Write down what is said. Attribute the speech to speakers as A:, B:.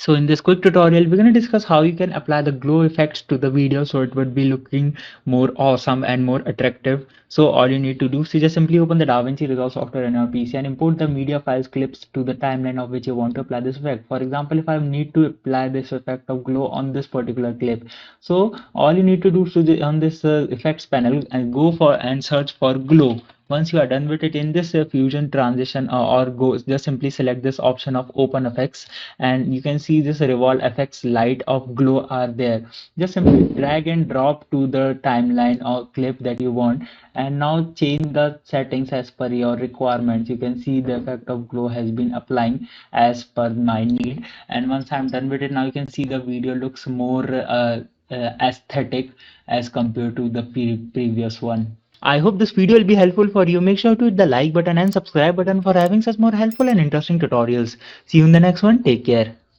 A: So in this quick tutorial, we're going to discuss how you can apply the glow effects to the video so it would be looking more awesome and more attractive. So all you need to do is just simply open the Davinci Resolve software on your PC and import the media files clips to the timeline of which you want to apply this effect. For example, if I need to apply this effect of glow on this particular clip, so all you need to do is on this effects panel and go for and search for glow. Once you are done with it in this fusion transition or go, just simply select this option of open effects, and you can see this revolve effects light of glow are there. Just simply drag and drop to the timeline or clip that you want, and now change the settings as per your requirements. You can see the effect of glow has been applying as per my need, and once I'm done with it, now you can see the video looks more aesthetic as compared to the previous one. I hope this video will be helpful for you. Make sure to hit the like button and subscribe button for having such more helpful and interesting tutorials. See you in the next one. Take care.